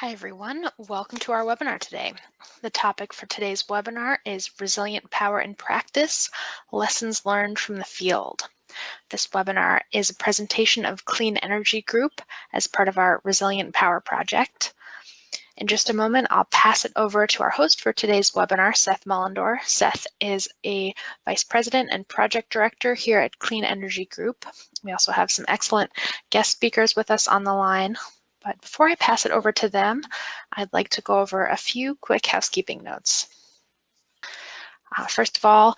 Hi everyone, welcome to our webinar today. The topic for today's webinar is Resilient Power in Practice, Lessons Learned from the Field. This webinar is a presentation of Clean Energy Group as part of our Resilient Power project. In just a moment, I'll pass it over to our host for today's webinar, Seth Mullendore. Seth is a Vice President and Project Director here at Clean Energy Group. We also have some excellent guest speakers with us on the line. But before I pass it over to them, I'd like to go over a few quick housekeeping notes. First of all,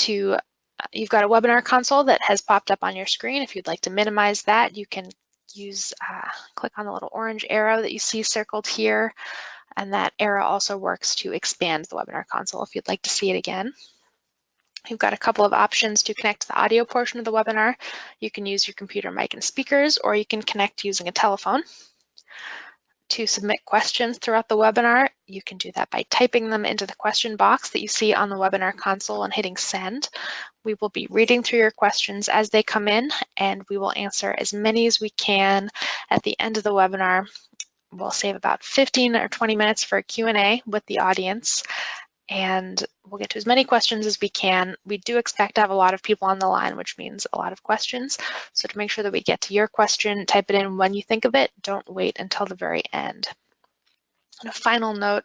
you've got a webinar console that has popped up on your screen. If you'd like to minimize that, you can click on the little orange arrow that you see circled here, and that arrow also works to expand the webinar console if you'd like to see it again. You've got a couple of options to connect to the audio portion of the webinar. You can use your computer mic and speakers, or you can connect using a telephone. To submit questions throughout the webinar, you can do that by typing them into the question box that you see on the webinar console and hitting send. We will be reading through your questions as they come in, and we will answer as many as we can at the end of the webinar. We'll save about 15 or 20 minutes for a Q&A with the audience, and we'll get to as many questions as we can. We do expect to have a lot of people on the line, which means a lot of questions. So to make sure that we get to your question, type it in when you think of it. Don't wait until the very end. And a final note,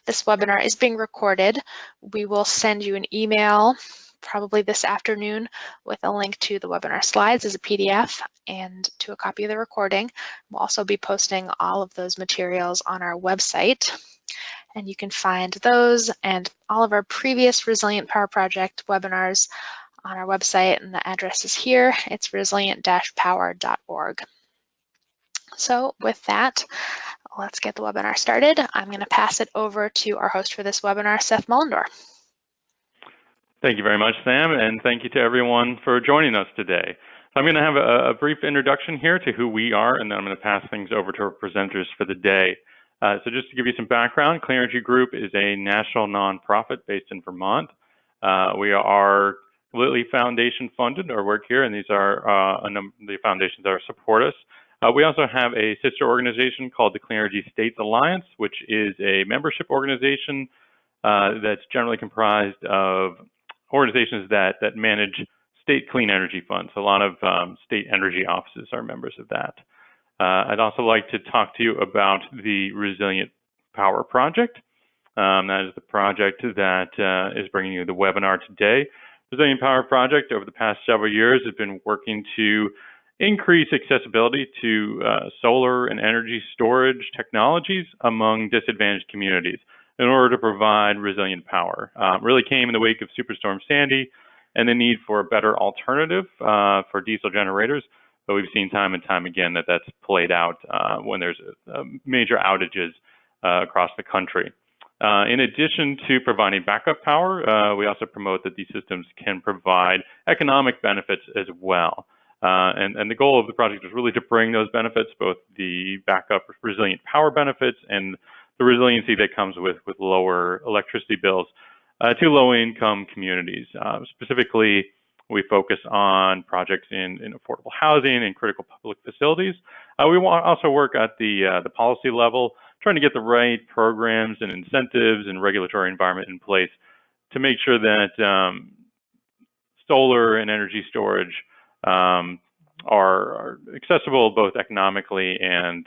this webinar is being recorded. We will send you an email probably this afternoon with a link to the webinar slides as a PDF and to a copy of the recording. We'll also be posting all of those materials on our website. And you can find those and all of our previous Resilient Power Project webinars on our website, and the address is here. It's resilient-power.org. So with that, let's get the webinar started. I'm going to pass it over to our host for this webinar, Seth Mullendore. Thank you very much, Sam, and thank you to everyone for joining us today. I'm going to have a brief introduction here to who we are, and then I'm going to pass things over to our presenters for the day. So just to give you some background, Clean Energy Group is a national nonprofit based in Vermont. We are completely foundation funded, our work here, and these are the foundations that support us. We also have a sister organization called the Clean Energy States Alliance, which is a membership organization that's generally comprised of organizations that manage state clean energy funds. A lot of state energy offices are members of that. I'd also like to talk to you about the Resilient Power Project. That is the project that is bringing you the webinar today. Resilient Power Project over the past several years has been working to increase accessibility to solar and energy storage technologies among disadvantaged communities in order to provide resilient power. Really came in the wake of Superstorm Sandy and the need for a better alternative for diesel generators. But we've seen time and time again that that's played out when there's major outages across the country. In addition to providing backup power, we also promote that these systems can provide economic benefits as well. And the goal of the project is really to bring those benefits, both the backup resilient power benefits and the resiliency that comes with lower electricity bills to low-income communities. Specifically, we focus on projects in affordable housing and critical public facilities. We also work at the policy level, trying to get the right programs and incentives and regulatory environment in place to make sure that solar and energy storage are accessible both economically and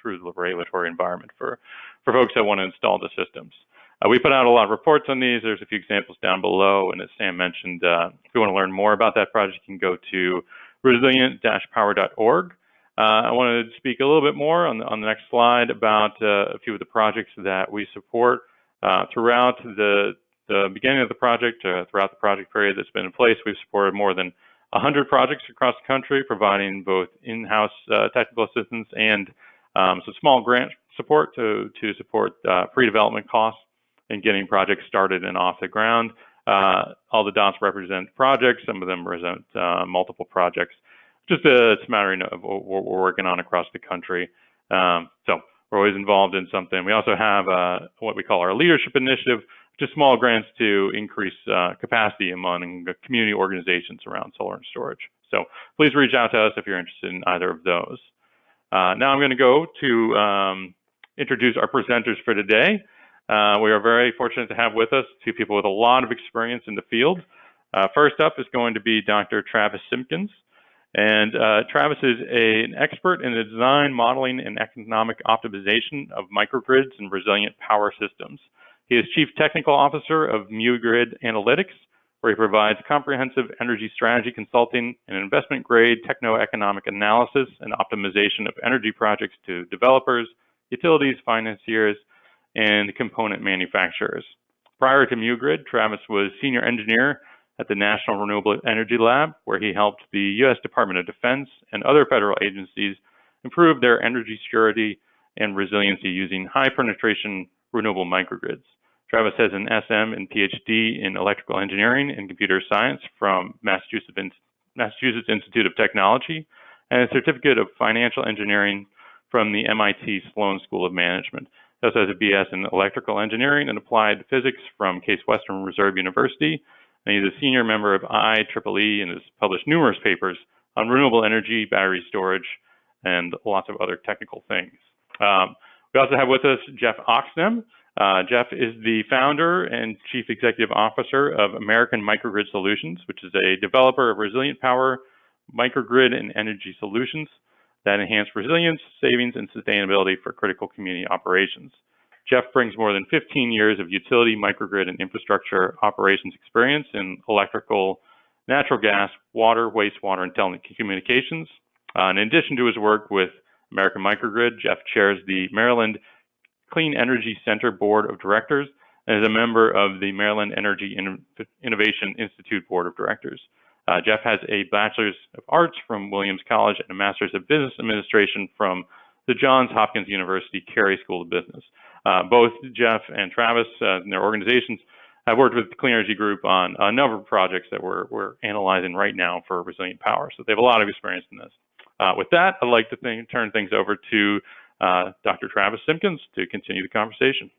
through the regulatory environment for folks that want to install the systems. We put out a lot of reports on these. There's a few examples down below, and as Sam mentioned, if you want to learn more about that project, you can go to resilient-power.org. I want to speak a little bit more on the next slide about a few of the projects that we support throughout the beginning of the project, throughout the project period that's been in place. We've supported more than 100 projects across the country, providing both in-house technical assistance and some small grant support to support pre-development costs and getting projects started and off the ground. All the dots represent projects. Some of them represent multiple projects. Just it's a matter of what we're working on across the country. So we're always involved in something. We also have what we call our leadership initiative, just small grants to increase capacity among community organizations around solar and storage. So please reach out to us if you're interested in either of those. Now I'm going to go to introduce our presenters for today. We are very fortunate to have with us two people with a lot of experience in the field. First up is going to be Dr. Travis Simpkins. And Travis is an expert in the design, modeling, and economic optimization of microgrids and resilient power systems. He is Chief Technical Officer of muGrid Analytics, where he provides comprehensive energy strategy consulting and investment-grade techno-economic analysis and optimization of energy projects to developers, utilities, financiers, and component manufacturers. Prior to muGrid, Travis was Senior Engineer at the National Renewable Energy Lab, where he helped the U.S. Department of Defense and other federal agencies improve their energy security and resiliency using high-penetration renewable microgrids. Travis has an SM and PhD in electrical engineering and computer science from Massachusetts Institute of Technology and a certificate of financial engineering from the MIT Sloan School of Management. He also has a BS in electrical engineering and applied physics from Case Western Reserve University. And he's a senior member of IEEE and has published numerous papers on renewable energy, battery storage, and lots of other technical things. We also have with us Jeff Oxnam. Jeff is the founder and chief executive officer of American Microgrid Solutions, which is a developer of resilient power, microgrid, and energy solutions that enhance resilience, savings, and sustainability for critical community operations. Jeff brings more than 15 years of utility, microgrid, and infrastructure operations experience in electrical, natural gas, water, wastewater, and telecommunications. In addition to his work with American Microgrid, Jeff chairs the Maryland Clean Energy Center Board of Directors and is a member of the Maryland Energy Innovation Institute Board of Directors. Jeff has a Bachelor's of Arts from Williams College and a Master's of Business Administration from the Johns Hopkins University Carey School of Business. Both Jeff and Travis and their organizations have worked with the Clean Energy Group on a number of projects that we're analyzing right now for resilient power. So they have a lot of experience in this. With that, I'd like to turn things over to Dr. Travis Simpkins to continue the conversation.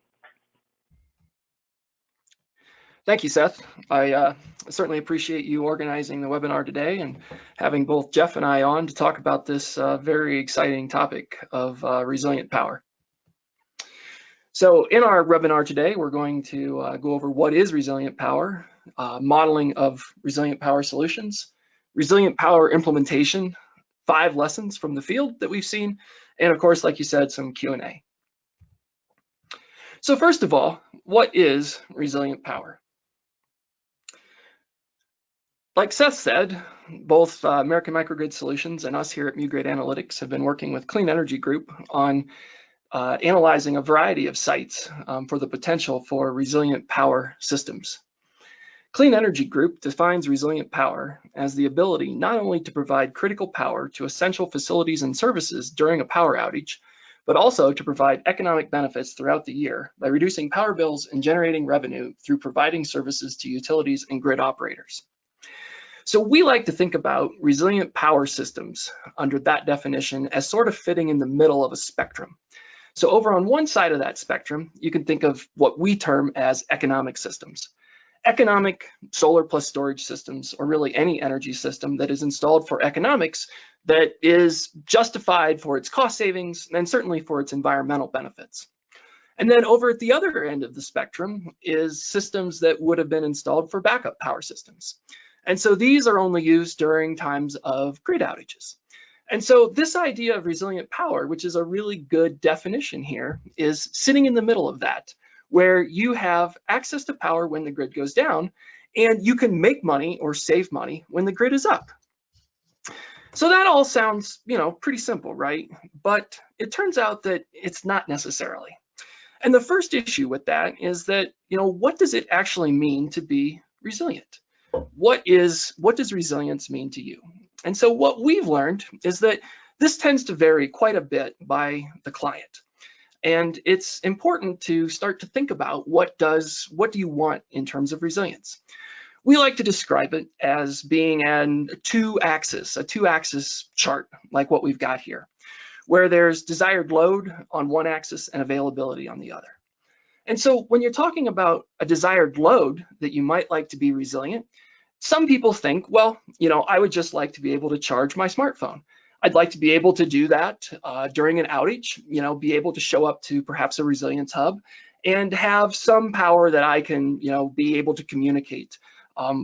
Thank you, Seth. I certainly appreciate you organizing the webinar today and having both Jeff and I on to talk about this very exciting topic of resilient power. So in our webinar today, we're going to go over what is resilient power, modeling of resilient power solutions, resilient power implementation, 5 lessons from the field that we've seen, and of course, like you said, some Q&A. So first of all, what is resilient power? Like Seth said, both American Microgrid Solutions and us here at muGrid Analytics have been working with Clean Energy Group on analyzing a variety of sites for the potential for resilient power systems. Clean Energy Group defines resilient power as the ability not only to provide critical power to essential facilities and services during a power outage, but also to provide economic benefits throughout the year by reducing power bills and generating revenue through providing services to utilities and grid operators. So we like to think about resilient power systems under that definition as sort of fitting in the middle of a spectrum. So over on one side of that spectrum, you can think of what we term as economic systems. Economic solar plus storage systems, or really any energy system that is installed for economics that is justified for its cost savings and certainly for its environmental benefits. And then over at the other end of the spectrum is systems that would have been installed for backup power systems. And so these are only used during times of grid outages. And so this idea of resilient power, which is a really good definition here, is sitting in the middle of that, where you have access to power when the grid goes down, and you can make money or save money when the grid is up. So that all sounds, pretty simple, right? But it turns out that it's not necessarily. And the first issue with that is that, what does it actually mean to be resilient? What does resilience mean to you? And so what we've learned is that this tends to vary quite a bit by the client. And it's important to start to think about what do you want in terms of resilience? We like to describe it as being a two-axis chart, like what we've got here, where there's desired load on one axis and availability on the other. And so when you're talking about a desired load that you might like to be resilient, some people think, well, I would just like to be able to charge my smartphone. I'd like to be able to do that during an outage, be able to show up to perhaps a resilience hub and have some power that I can, be able to communicate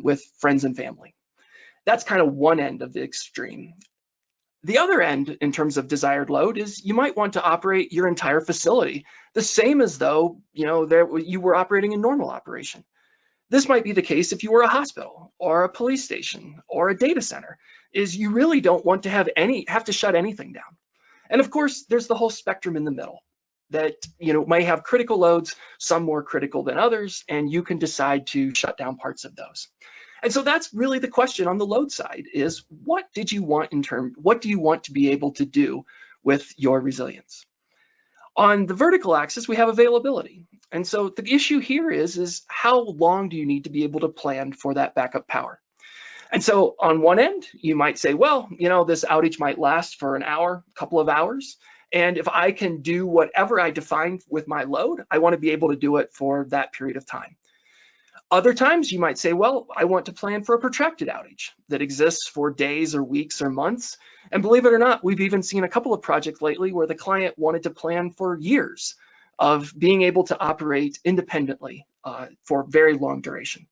with friends and family. That's kind of one end of the extreme. The other end in terms of desired load is you might want to operate your entire facility the same as though, you were operating in normal operation. This might be the case if you were a hospital or a police station or a data center, is you really don't want to have to shut anything down. And of course, there's the whole spectrum in the middle that, may have critical loads, some more critical than others, and you can decide to shut down parts of those. And so that's really the question on the load side is what do you want to be able to do with your resilience? On the vertical axis, we have availability. And so the issue here is how long do you need to be able to plan for that backup power? And so on one end, you might say, well, this outage might last for an hour, a couple of hours. And if I can do whatever I define with my load, I want to be able to do it for that period of time. Other times you might say, well, I want to plan for a protracted outage that exists for days or weeks or months. And believe it or not, we've even seen a couple of projects lately where the client wanted to plan for years of being able to operate independently for very long duration.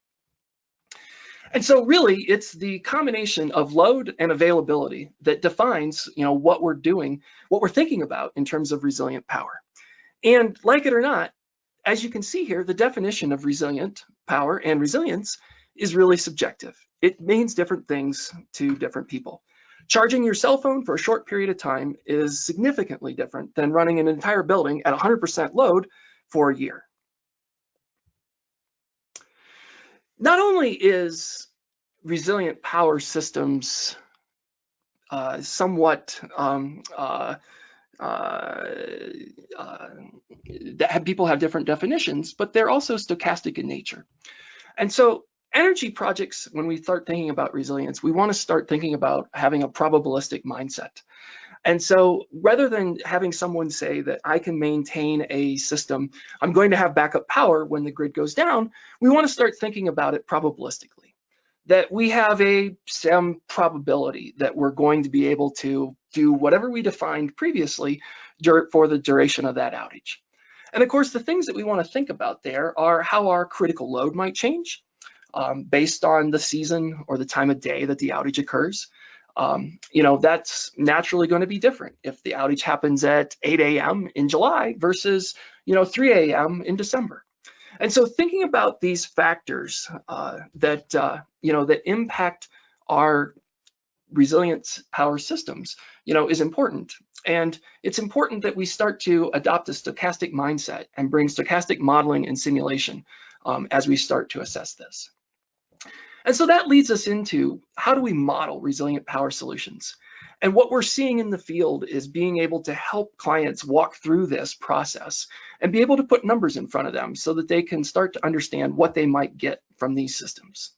And so really it's the combination of load and availability that defines, what we're doing, what we're thinking about in terms of resilient power. And like it or not, as you can see here, the definition of resilient power and resilience is really subjective. It means different things to different people. Charging your cell phone for a short period of time is significantly different than running an entire building at 100% load for a year. Not only is resilient power systems somewhat that people have different definitions, but they're also stochastic in nature. And so energy projects, when we start thinking about resilience, we want to start thinking about having a probabilistic mindset. And so rather than having someone say that I can maintain a system, I'm going to have backup power when the grid goes down, we want to start thinking about it probabilistically. That we have some probability that we're going to be able to do whatever we defined previously for the duration of that outage. And of course, the things that we want to think about there are how our critical load might change based on the season or the time of day that the outage occurs. That's naturally going to be different if the outage happens at 8 a.m. in July versus 3 a.m. in December. And so thinking about these factors that impact our resilience power systems, is important. And it's important that we start to adopt a stochastic mindset and bring stochastic modeling and simulation as we start to assess this. And so that leads us into how do we model resilient power solutions? And what we're seeing in the field is being able to help clients walk through this process and be able to put numbers in front of them so that they can start to understand what they might get from these systems.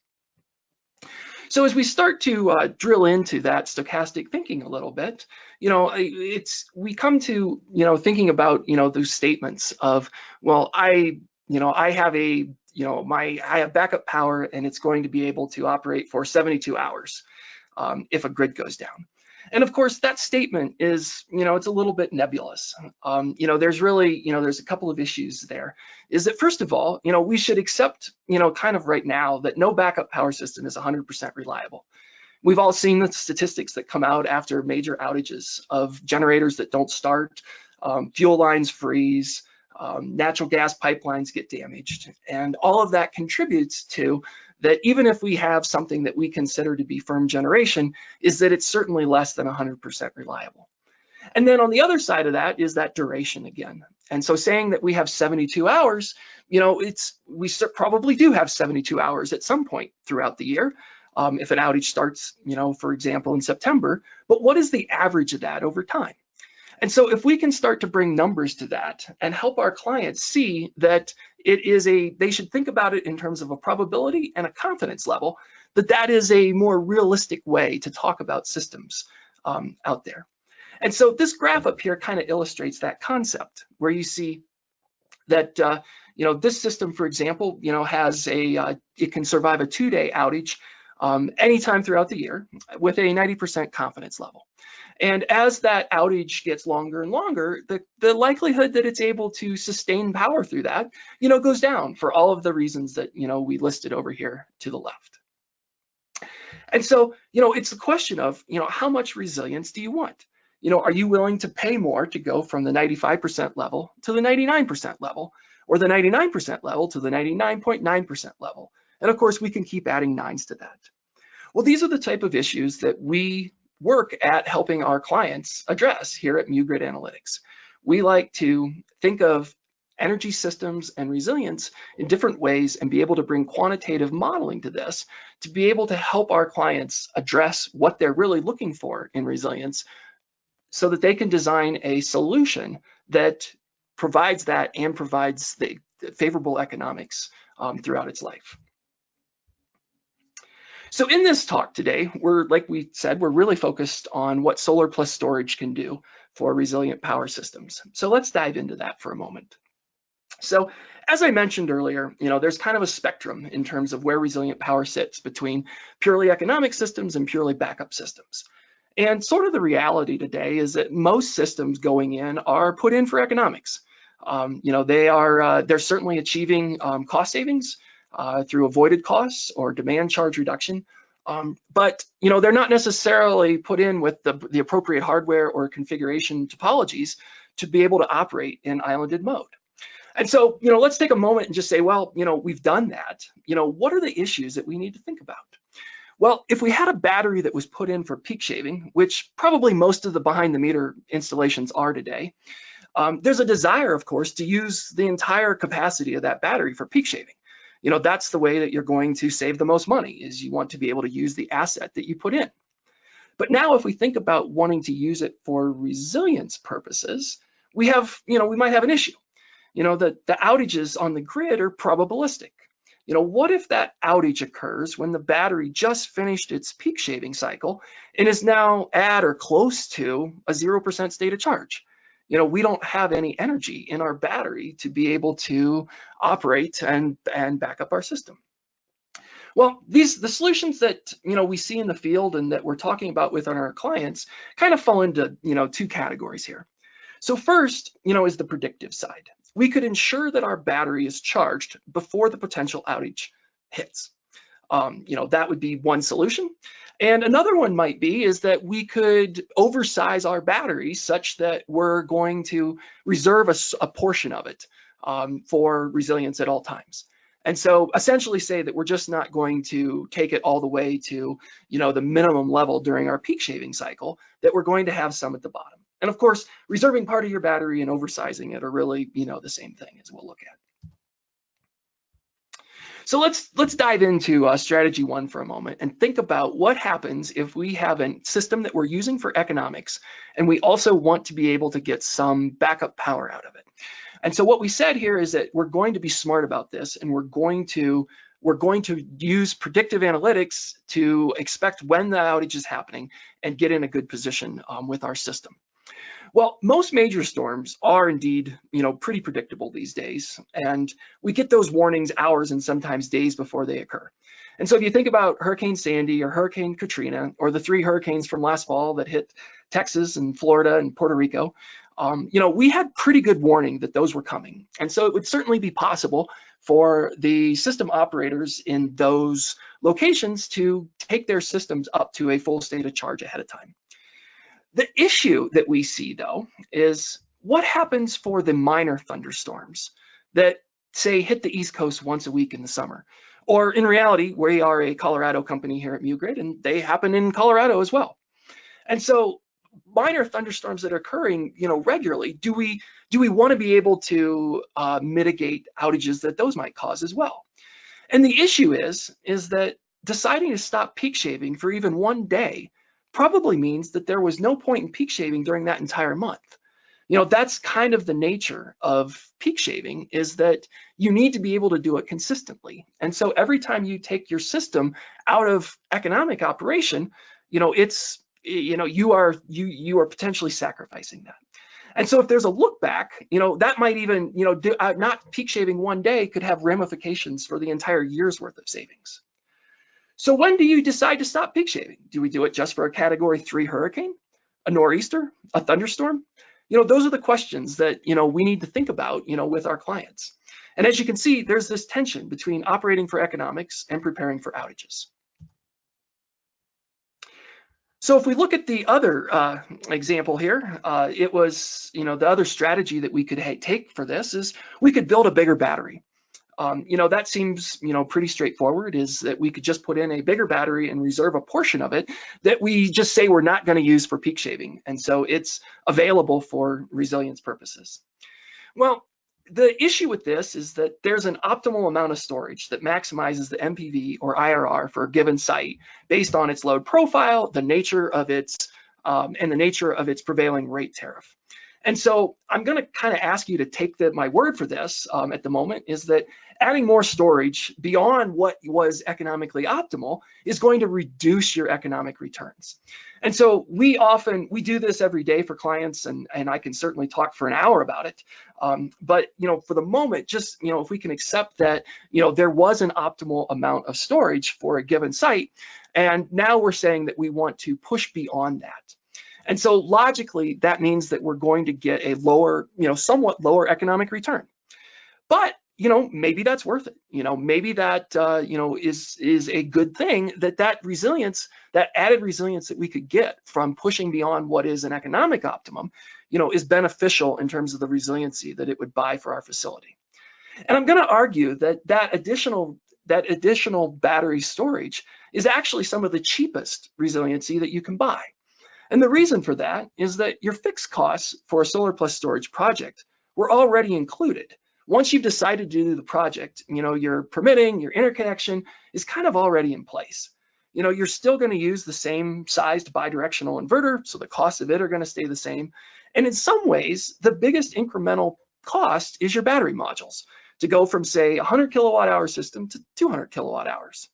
So as we start to drill into that stochastic thinking a little bit, we come to thinking about those statements of, well, I have backup power and it's going to be able to operate for 72 hours if a grid goes down. And of course, that statement is, it's a little bit nebulous. There's really, there's a couple of issues there. Is that first of all, we should accept, kind of right now that no backup power system is 100% reliable. We've all seen the statistics that come out after major outages of generators that don't start, fuel lines freeze, natural gas pipelines get damaged, and all of that contributes to that even if we have something that we consider to be firm generation, is that it's certainly less than 100% reliable. And then on the other side of that is that duration again. And so saying that we have 72 hours, we probably do have 72 hours at some point throughout the year. If an outage starts, for example, in September, but what is the average of that over time? And so if we can start to bring numbers to that and help our clients see that they should think about it in terms of a probability and a confidence level, that is a more realistic way to talk about systems out there. And so this graph up here kind of illustrates that concept where you see that, this system, for example, has it can survive a 2-day outage anytime throughout the year with a 90% confidence level. And as that outage gets longer and longer, the likelihood that it's able to sustain power through that, goes down for all of the reasons that, we listed over here to the left. And so, it's the question of, how much resilience do you want? Are you willing to pay more to go from the 95% level to the 99% level, or the 99% level to the 99.9% level? And of course, we can keep adding nines to that. Well, these are the type of issues that we work at helping our clients address here at muGrid Analytics. We like to think of energy systems and resilience in different ways and be able to bring quantitative modeling to this to be able to help our clients address what they're really looking for in resilience so that they can design a solution that provides that and provides the favorable economics throughout its life. So in this talk today, like we said, we're really focused on what solar plus storage can do for resilient power systems. So let's dive into that for a moment. So as I mentioned earlier, there's kind of a spectrum in terms of where resilient power sits between purely economic systems and purely backup systems. And sort of the reality today is that most systems going in are put in for economics. They're certainly achieving cost savings through avoided costs or demand charge reduction. But they're not necessarily put in with the appropriate hardware or configuration topologies to be able to operate in islanded mode. And so, let's take a moment and just say, well, we've done that. What are the issues that we need to think about? Well, if we had a battery that was put in for peak shaving, which probably most of the behind the meter installations are today, there's a desire, of course, to use the entire capacity of that battery for peak shaving. That's the way that you're going to save the most money, is you want to be able to use the asset that you put in. But now if we think about wanting to use it for resilience purposes, we might have an issue. The outages on the grid are probabilistic. What if that outage occurs when the battery just finished its peak shaving cycle and is now at or close to a 0% state of charge? We don't have any energy in our battery to be able to operate and back up our system. Well, the solutions that we see in the field and that we're talking about with our clients kind of fall into two categories here. So first, is the predictive side. We could ensure that our battery is charged before the potential outage hits. That would be one solution. And another one might be is that we could oversize our battery such that we're going to reserve a portion of it for resilience at all times. And so essentially say that we're just not going to take it all the way to the minimum level during our peak shaving cycle, that we're going to have some at the bottom. And of course, reserving part of your battery and oversizing it are really, the same thing as we'll look at. So let's dive into strategy one for a moment and think about what happens if we have a system that we're using for economics and we also want to be able to get some backup power out of it. And so what we said here is that we're going to be smart about this, and we're going to use predictive analytics to expect when the outage is happening and get in a good position with our system. Well, most major storms are indeed, pretty predictable these days, and we get those warnings hours and sometimes days before they occur. And so if you think about Hurricane Sandy or Hurricane Katrina, or the 3 hurricanes from last fall that hit Texas and Florida and Puerto Rico, we had pretty good warning that those were coming. And so it would certainly be possible for the system operators in those locations to take their systems up to a full state of charge ahead of time. The issue that we see, though, is what happens for the minor thunderstorms that, say, hit the East Coast once a week in the summer. Or in reality, we are a Colorado company here at muGrid, and they happen in Colorado as well. And so minor thunderstorms that are occurring, regularly, do we want to be able to mitigate outages that those might cause as well? And the issue is that deciding to stop peak shaving for even one day probably means that there was no point in peak shaving during that entire month. That's kind of the nature of peak shaving, is that you need to be able to do it consistently. And so every time you take your system out of economic operation, you are potentially sacrificing that. And so if there's a look back, that might even, not peak shaving one day could have ramifications for the entire year's worth of savings. So when do you decide to stop peak shaving? Do we do it just for a Category 3 hurricane? a nor'easter, a thunderstorm? You know, those are the questions that, you know, we need to think about, you know, with our clients. And as you can see, there's this tension between operating for economics and preparing for outages. So if we look at the other example here, it was, you know, the other strategy that we could take for this is we could build a bigger battery. You know, that seems, you know, pretty straightforward, is that we could just put in a bigger battery and reserve a portion of it that we just say we're not going to use for peak shaving. And so it's available for resilience purposes. Well, the issue with this is that there's an optimal amount of storage that maximizes the MPV or IRR for a given site based on its load profile, the nature of its, and the nature of its prevailing rate tariff. And so I'm going to kind of ask you to take my word for this at the moment, is that adding more storage beyond what was economically optimal is going to reduce your economic returns. And so we do this every day for clients, and I can certainly talk for an hour about it. But, you know, for the moment, just, you know, if we can accept that, you know, there was an optimal amount of storage for a given site, and now we're saying that we want to push beyond that. And so logically, that means that we're going to get a lower, you know, somewhat lower economic return. But, you know, maybe that's worth it. You know, maybe that, you know, is a good thing, that resilience, that added resilience that we could get from pushing beyond what is an economic optimum, you know, is beneficial in terms of the resiliency that it would buy for our facility. And I'm going to argue that additional battery storage is actually some of the cheapest resiliency that you can buy. And the reason for that is that your fixed costs for a solar plus storage project were already included. Once you've decided to do the project, you know, your permitting, your interconnection is kind of already in place. You know, you're still going to use the same sized bidirectional inverter, so the costs of it are going to stay the same. And in some ways, the biggest incremental cost is your battery modules, to go from, say, 100 kilowatt hour system to 200 kilowatt hours.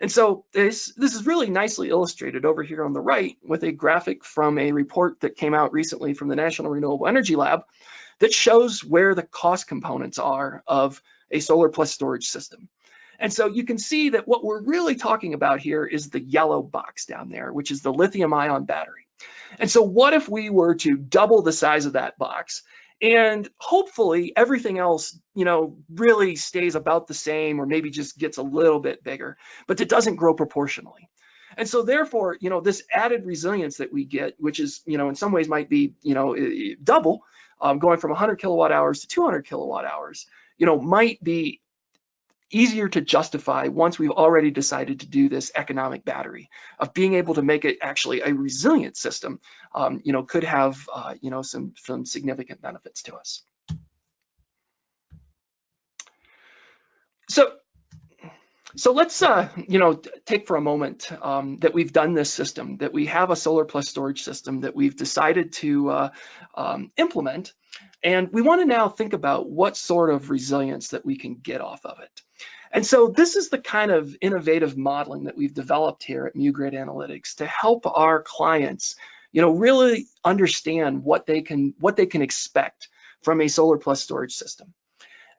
And so this is really nicely illustrated over here on the right with a graphic from a report that came out recently from the National Renewable Energy Lab that shows where the cost components are of a solar plus storage system. And so you can see that what we're really talking about here is the yellow box down there, which is the lithium ion battery. And so what if we were to double the size of that box, and hopefully everything else, you know, really stays about the same, or maybe just gets a little bit bigger, but it doesn't grow proportionally. And so therefore, you know, this added resilience that we get, which is, you know, in some ways might be, you know, double, going from 100 kilowatt hours to 200 kilowatt hours, you know, might be easier to justify once we've already decided to do this economic battery. Of being able to make it actually a resilient system, you know, could have, you know, some significant benefits to us. So let's, you know, take for a moment that we've done this system, that we have a solar plus storage system that we've decided to implement, and we want to now think about what sort of resilience that we can get off of it. And so this is the kind of innovative modeling that we've developed here at muGrid Analytics to help our clients, you know, really understand what they can expect from a solar plus storage system.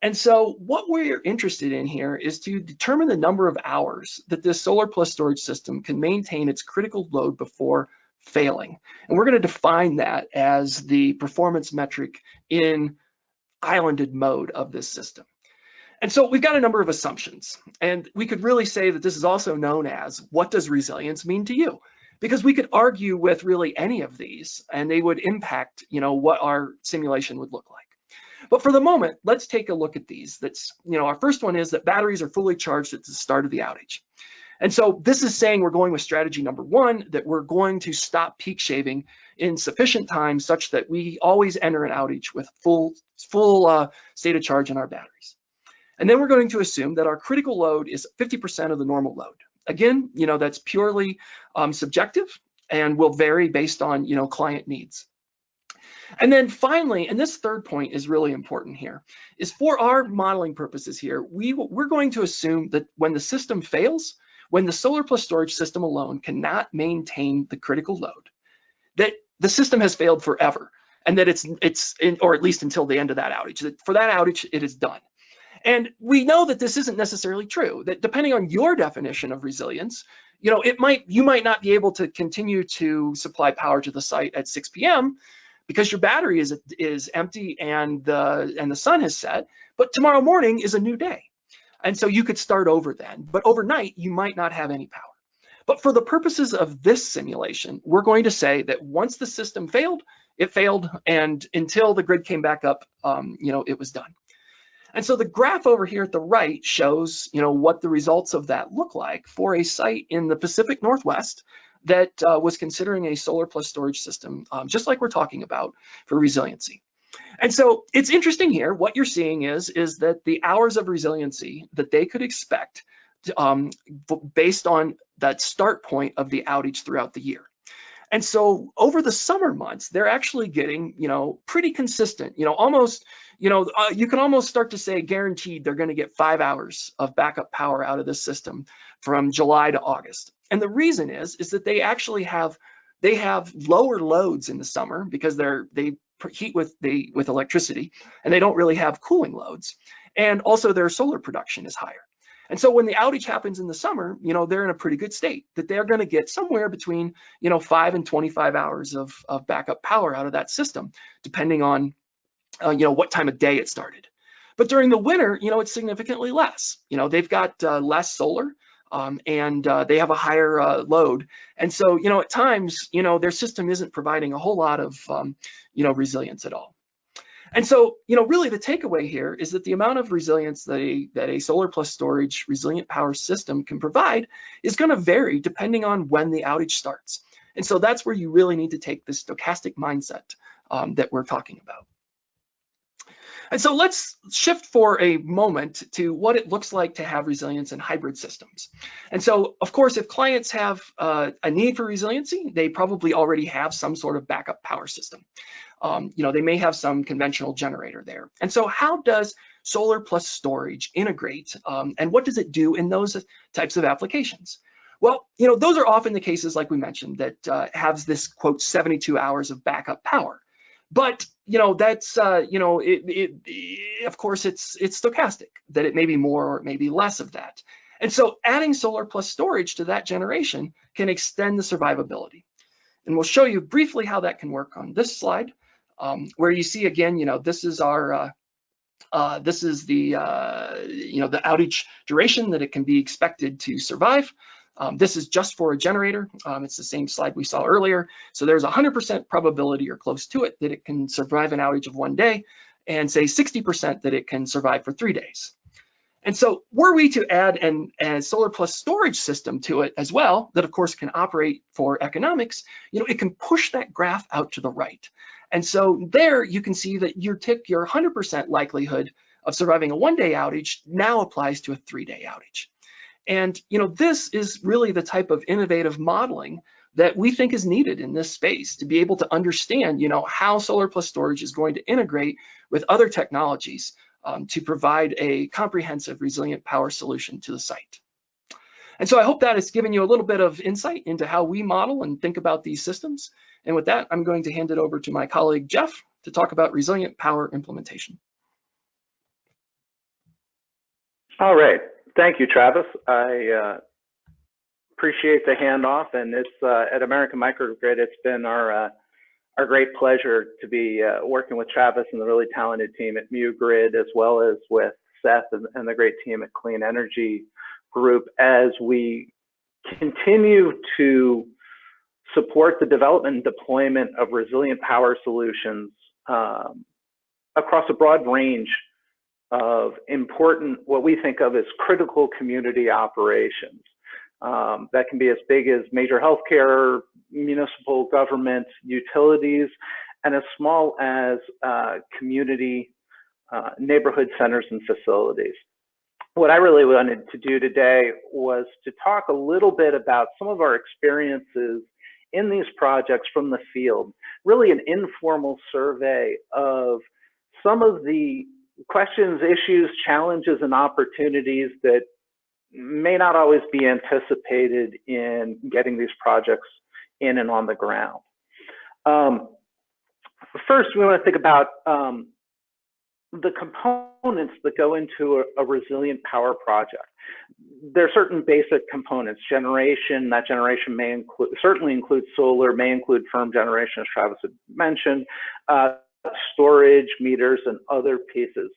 And so what we're interested in here is to determine the number of hours that this solar plus storage system can maintain its critical load before failing. And we're going to define that as the performance metric in islanded mode of this system. And so we've got a number of assumptions, and we could really say that this is also known as, what does resilience mean to you? Because we could argue with really any of these, and they would impact, you know, what our simulation would look like. But for the moment, let's take a look at these. That's, you know, our first one is that batteries are fully charged at the start of the outage. And so this is saying we're going with strategy number one, that we're going to stop peak shaving in sufficient time such that we always enter an outage with full state of charge in our batteries. And then we're going to assume that our critical load is 50% of the normal load. Again, you know, that's purely subjective and will vary based on, you know, client needs. And then finally, and this third point is really important here, is for our modeling purposes here, we're going to assume that when the system fails, when the solar plus storage system alone cannot maintain the critical load, that the system has failed forever, and that or at least until the end of that outage, that for that outage, it is done. And we know that this isn't necessarily true, that depending on your definition of resilience, you might not be able to continue to supply power to the site at 6 p.m. because your battery is empty and the sun has set, but tomorrow morning is a new day. And so you could start over then, but overnight you might not have any power. But for the purposes of this simulation, we're going to say that once the system failed, it failed, and until the grid came back up, it was done. And so the graph over here at the right shows, what the results of that look like for a site in the Pacific Northwest that was considering a solar plus storage system, just like we're talking about for resiliency. And so it's interesting here, what you're seeing is that the hours of resiliency that they could expect based on that start point of the outage throughout the year. And so over the summer months, they're actually getting, pretty consistent, almost, you can almost start to say guaranteed they're going to get 5 hours of backup power out of this system from July to August. And the reason is that they actually have lower loads in the summer because they heat with electricity, and they don't really have cooling loads. And also their solar production is higher. And so when the outage happens in the summer, they're in a pretty good state that they're going to get somewhere between, 5 and 25 hours of backup power out of that system, depending on, what time of day it started. But during the winter, it's significantly less. They've got less solar, and they have a higher load. And so, at times, their system isn't providing a whole lot of, resilience at all. And so, really the takeaway here is that the amount of resilience that a solar plus storage resilient power system can provide is going to vary depending on when the outage starts. And so that's where you really need to take this stochastic mindset that we're talking about. And so let's shift for a moment to what it looks like to have resilience in hybrid systems. And so, of course, if clients have a need for resiliency, they probably already have some sort of backup power system. They may have some conventional generator there. And so how does solar plus storage integrate, and what does it do in those types of applications? Well, those are often the cases, like we mentioned, that has this, quote, 72 hours of backup power. But that's of course it's stochastic, that it may be more or it may be less of that. And so adding solar plus storage to that generation can extend the survivability. And we'll show you briefly how that can work on this slide, where you see again, this is our this is the the outage duration that it can be expected to survive. This is just for a generator. It's the same slide we saw earlier. So there's 100% probability or close to it that it can survive an outage of 1 day, and say 60% that it can survive for 3 days. And so were we to add a solar plus storage system to it as well, that of course can operate for economics, it can push that graph out to the right. And so there you can see that your 100% likelihood of surviving a 1-day outage now applies to a 3-day outage. And this is really the type of innovative modeling that we think is needed in this space to be able to understand, how solar plus storage is going to integrate with other technologies to provide a comprehensive resilient power solution to the site. And so I hope that has given you a little bit of insight into how we model and think about these systems. And with that, I'm going to hand it over to my colleague, Jeff, to talk about resilient power implementation. All right. Thank you, Travis. I appreciate the handoff, and it's at American Microgrid. It's been our great pleasure to be working with Travis and the really talented team at muGrid, as well as with Seth and the great team at Clean Energy Group, as we continue to support the development and deployment of resilient power solutions across a broad range of important, what we think of as critical community operations. That can be as big as major healthcare, municipal government, utilities, and as small as community neighborhood centers and facilities. What I really wanted to do today was to talk a little bit about some of our experiences in these projects from the field, really an informal survey of some of the questions, issues, challenges, and opportunities that may not always be anticipated in getting these projects in and on the ground. First, we want to think about the components that go into a resilient power project. There are certain basic components. Generation, that generation may include, certainly include solar, may include firm generation, as Travis had mentioned, storage, meters, and other pieces.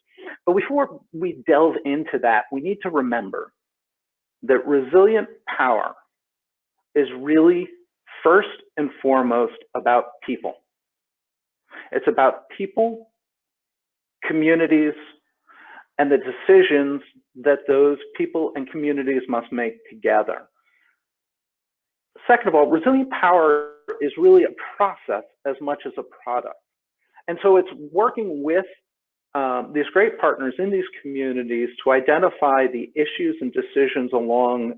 But before we delve into that, we need to remember that resilient power is really first and foremost about people. It's about people, communities, and the decisions that those people and communities must make together. Second of all, resilient power is really a process as much as a product. And so it's working with these great partners in these communities to identify the issues and decisions along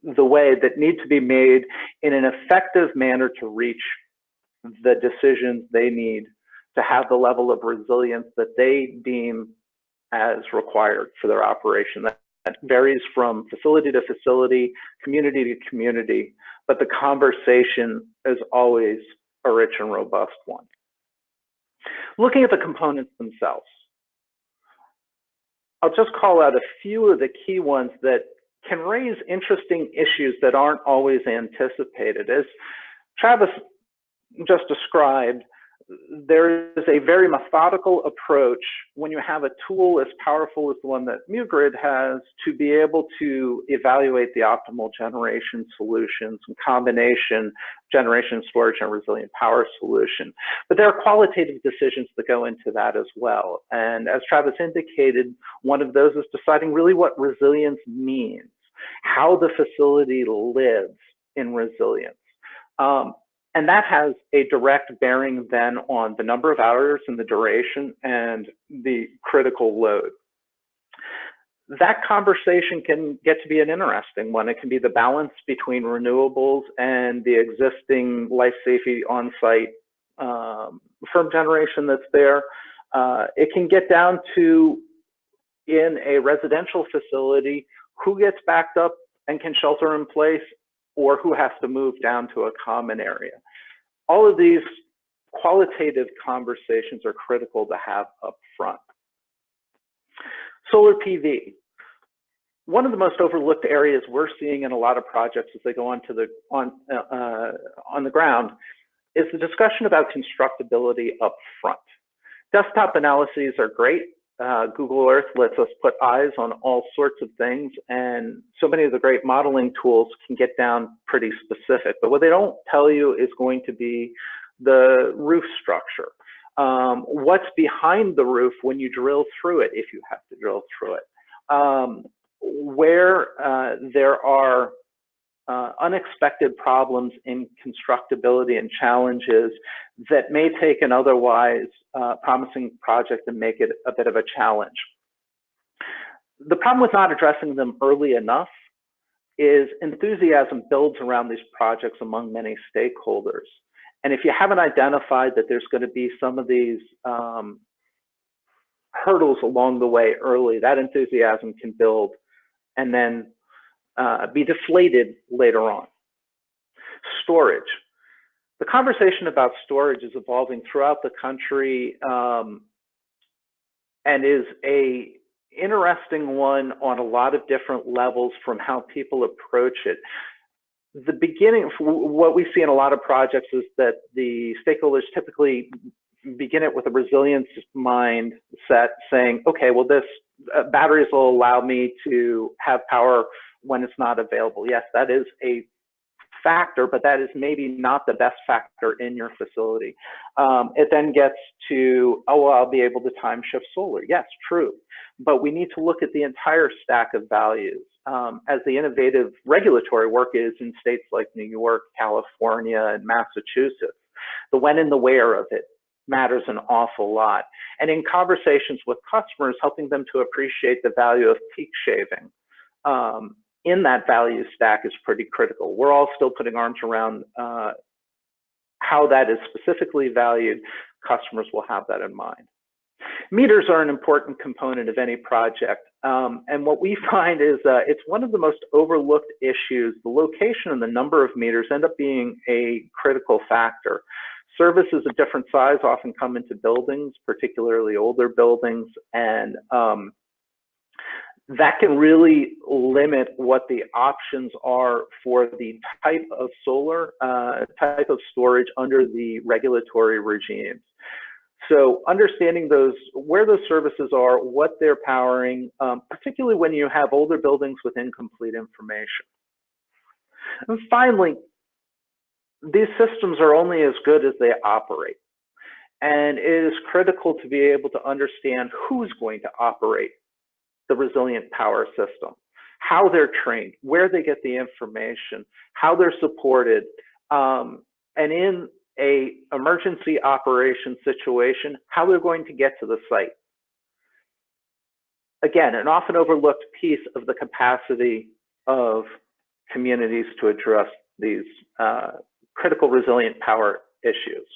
the way that need to be made in an effective manner to reach the decisions they need to have the level of resilience that they deem as required for their operation. That varies from facility to facility, community to community, but the conversation is always a rich and robust one. Looking at the components themselves, I'll just call out a few of the key ones that can raise interesting issues that aren't always anticipated. As Travis just described, there is a very methodical approach when you have a tool as powerful as the one that muGrid has to be able to evaluate the optimal generation solutions and combination generation, storage, and resilient power solution. But there are qualitative decisions that go into that as well. And as Travis indicated, one of those is deciding really what resilience means, how the facility lives in resilience. And that has a direct bearing then on the number of hours and the duration and the critical load. That conversation can get to be an interesting one. It can be the balance between renewables and the existing life safety on-site firm generation that's there. It can get down to, in a residential facility, who gets backed up and can shelter in place, or who has to move down to a common area. All of these qualitative conversations are critical to have up front. Solar PV. One of the most overlooked areas we're seeing in a lot of projects as they go on the ground is the discussion about constructability up front. Desktop analyses are great. Google Earth lets us put eyes on all sorts of things, and so many of the great modeling tools can get down pretty specific. But what they don't tell you is going to be the roof structure. What's behind the roof when you drill through it, if you have to drill through it. Where there are unexpected problems in constructability and challenges that may take an otherwise promising project and make it a bit of a challenge. The problem with not addressing them early enough is enthusiasm builds around these projects among many stakeholders. And if you haven't identified that there's going to be some of these hurdles along the way early, that enthusiasm can build and then be deflated later on. Storage. The conversation about storage is evolving throughout the country and is a interesting one on a lot of different levels from how people approach it. The beginning, what we see in a lot of projects is that the stakeholders typically begin it with a resilience mindset, saying, okay, well, this batteries will allow me to have power when it's not available. Yes, that is a factor, but that is maybe not the best factor in your facility. It then gets to, oh, well, I'll be able to time shift solar. Yes, true. But we need to look at the entire stack of values. As the innovative regulatory work is in states like New York, California, and Massachusetts, the when and the where of it matters an awful lot. And in conversations with customers, helping them to appreciate the value of peak shaving in that value stack is pretty critical. We're all still putting arms around how that is specifically valued. Customers will have that in mind. Meters are an important component of any project. And what we find is it's one of the most overlooked issues. The location and the number of meters end up being a critical factor. Services of different size often come into buildings, particularly older buildings, and that can really limit what the options are for the type of solar, type of storage under the regulatory regimes. So understanding those, where those services are, what they're powering, particularly when you have older buildings with incomplete information. And finally, these systems are only as good as they operate. And it is critical to be able to understand who's going to operate the resilient power system, how they're trained, where they get the information, how they're supported, and in a emergency operation situation, how they're going to get to the site. Again, an often overlooked piece of the capacity of communities to address these critical resilient power issues.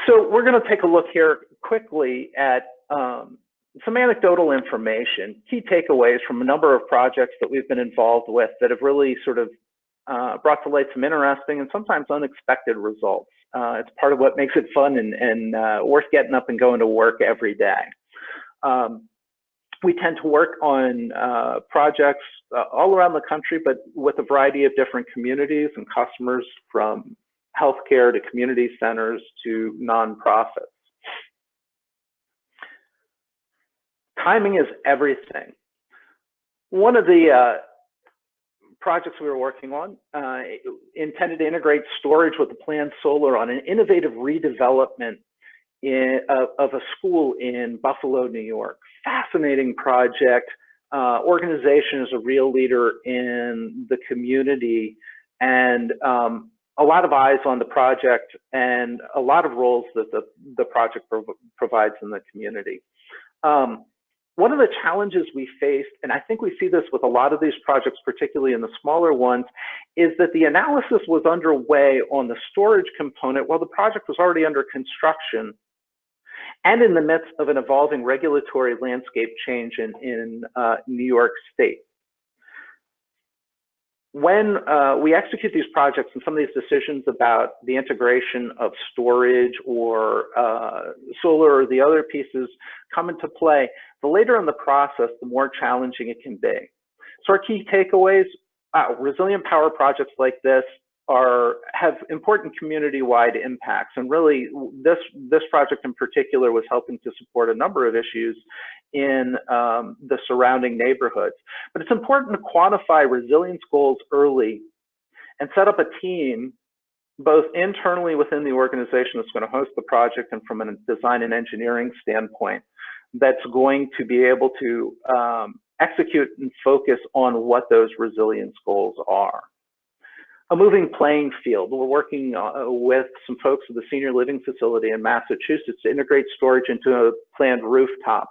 So we're going to take a look here quickly at some anecdotal information, key takeaways from a number of projects that we've been involved with that have really sort of brought to light some interesting and sometimes unexpected results. It's part of what makes it fun and worth getting up and going to work every day. We tend to work on projects all around the country, but with a variety of different communities and customers, from healthcare to community centers to nonprofits. Timing is everything. One of the projects we were working on intended to integrate storage with the planned solar on an innovative redevelopment of a school in Buffalo, New York. Fascinating project. Organization is a real leader in the community, and a lot of eyes on the project and a lot of roles that the project provides in the community. One of the challenges we faced, and I think we see this with a lot of these projects, particularly in the smaller ones, is that the analysis was underway on the storage component while the project was already under construction and in the midst of an evolving regulatory landscape change in New York State. When we execute these projects and some of these decisions about the integration of storage or solar or the other pieces come into play, the later in the process, the more challenging it can be. So our key takeaways, resilient power projects like this have important community-wide impacts. And really, this project in particular was helping to support a number of issues in the surrounding neighborhoods. But it's important to quantify resilience goals early and set up a team, both internally within the organization that's going to host the project and from a design and engineering standpoint, that's going to be able to execute and focus on what those resilience goals are. A moving playing field. We're working with some folks at the senior living facility in Massachusetts to integrate storage into a planned rooftop.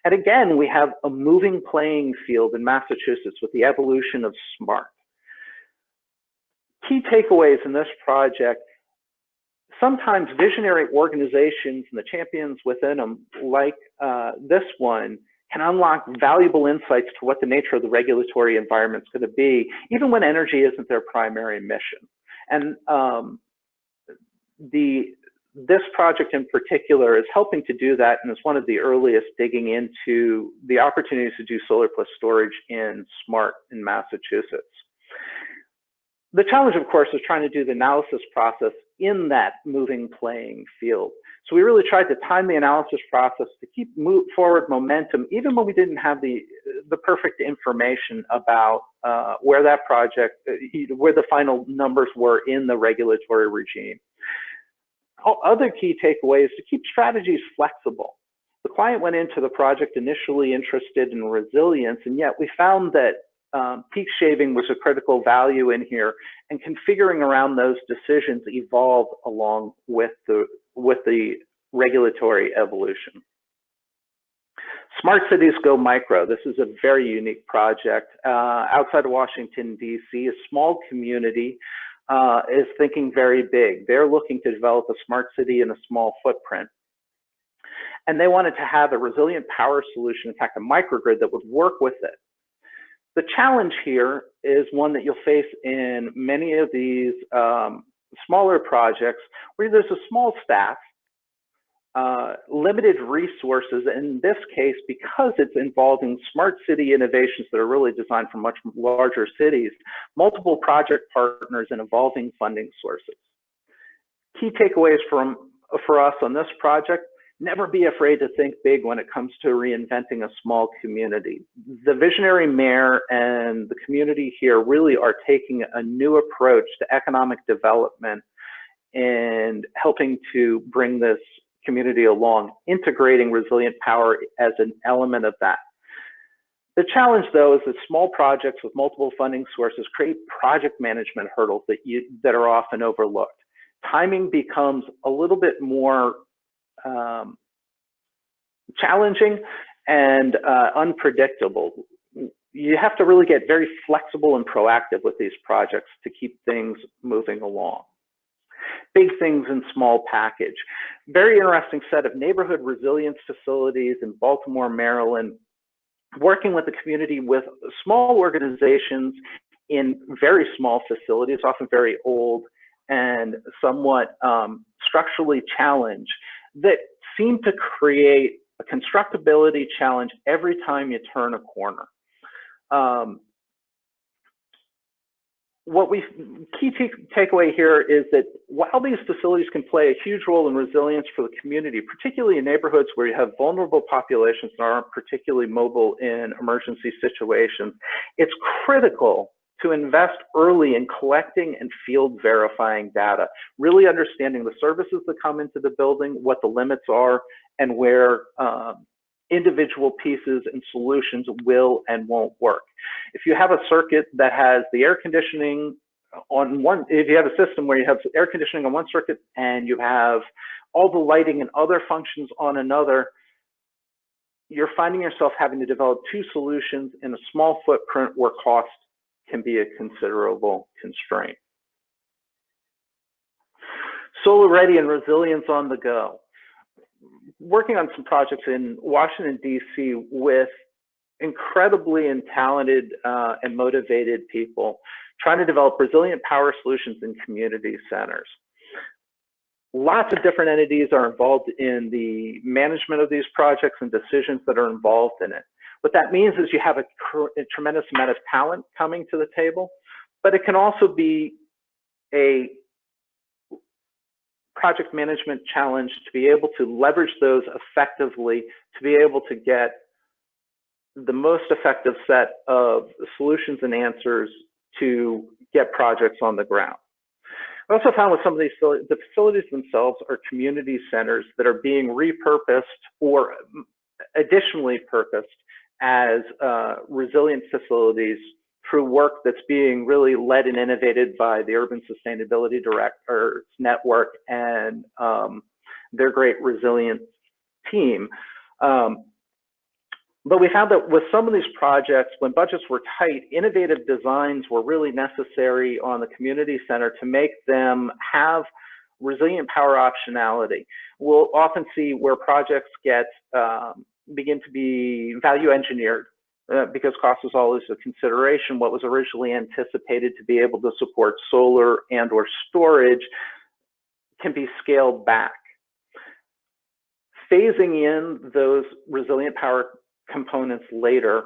And again, we have a moving playing field in Massachusetts with the evolution of SMART. Key takeaways in this project: sometimes visionary organizations and the champions within them, like this one, can unlock valuable insights to what the nature of the regulatory environment is going to be, even when energy isn't their primary mission. And this project in particular is helping to do that, and is one of the earliest digging into the opportunities to do solar plus storage in SMART in Massachusetts. The challenge, of course, is trying to do the analysis process in that moving playing field. So we really tried to time the analysis process to keep forward momentum, even when we didn't have the perfect information about where that project, where the final numbers were in the regulatory regime. Other key takeaways: to keep strategies flexible. The client went into the project initially interested in resilience, and yet we found that peak shaving was a critical value in here, and configuring around those decisions evolved along with the regulatory evolution. Smart Cities Go Micro. This is a very unique project outside of Washington, D.C. A small community is thinking very big. They're looking to develop a smart city in a small footprint. And they wanted to have a resilient power solution, in fact, a microgrid that would work with it. The challenge here is one that you'll face in many of these smaller projects where there's a small staff, limited resources. In this case, because it's involving smart city innovations that are really designed for much larger cities, multiple project partners and evolving funding sources. Key takeaways for us on this project: never be afraid to think big when it comes to reinventing a small community. The visionary mayor and the community here really are taking a new approach to economic development and helping to bring this community along, integrating resilient power as an element of that. The challenge, though, is that small projects with multiple funding sources create project management hurdles that are often overlooked. Timing becomes a little bit more challenging and unpredictable. You have to really get very flexible and proactive with these projects to keep things moving along. Big things in small package. Very interesting set of neighborhood resilience facilities in Baltimore, Maryland, working with the community with small organizations in very small facilities, often very old and somewhat structurally challenged, that seem to create a constructability challenge every time you turn a corner. Key takeaway here is that while these facilities can play a huge role in resilience for the community, particularly in neighborhoods where you have vulnerable populations that aren't particularly mobile in emergency situations, it's critical to invest early in collecting and field verifying data, really understanding the services that come into the building, what the limits are, and where individual pieces and solutions will and won't work. If you have a circuit that has the air conditioning on one, if you have a system where you have air conditioning on one circuit and you have all the lighting and other functions on another, you're finding yourself having to develop two solutions in a small footprint where cost can be a considerable constraint. Solar ready and resilience on the go. Working on some projects in Washington, D.C. with incredibly talented and motivated people trying to develop resilient power solutions in community centers. Lots of different entities are involved in the management of these projects and decisions that are involved in it. What that means is you have a tremendous amount of talent coming to the table, but it can also be a project management challenge to be able to leverage those effectively, to be able to get the most effective set of solutions and answers to get projects on the ground. I also found with some of these, the facilities themselves are community centers that are being repurposed or additionally purposed as resilient facilities through work that's being really led and innovated by the Urban Sustainability Directors Network and their great resilience team. But we found that with some of these projects, when budgets were tight, innovative designs were really necessary on the community center to make them have resilient power optionality. We'll often see where projects get begin to be value engineered because cost is always a consideration. What was originally anticipated to be able to support solar and or storage can be scaled back. Phasing in those resilient power components later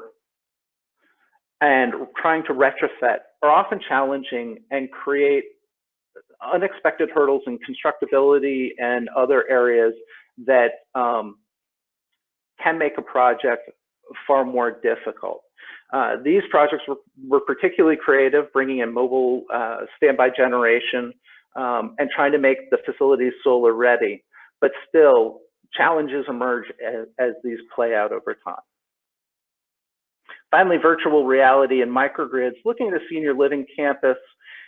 and trying to retrofit are often challenging and create unexpected hurdles in constructability and other areas that can make a project far more difficult. These projects were particularly creative, bringing in mobile standby generation and trying to make the facilities solar ready, but still challenges emerge as these play out over time. Finally, virtual reality and microgrids, looking at a senior living campus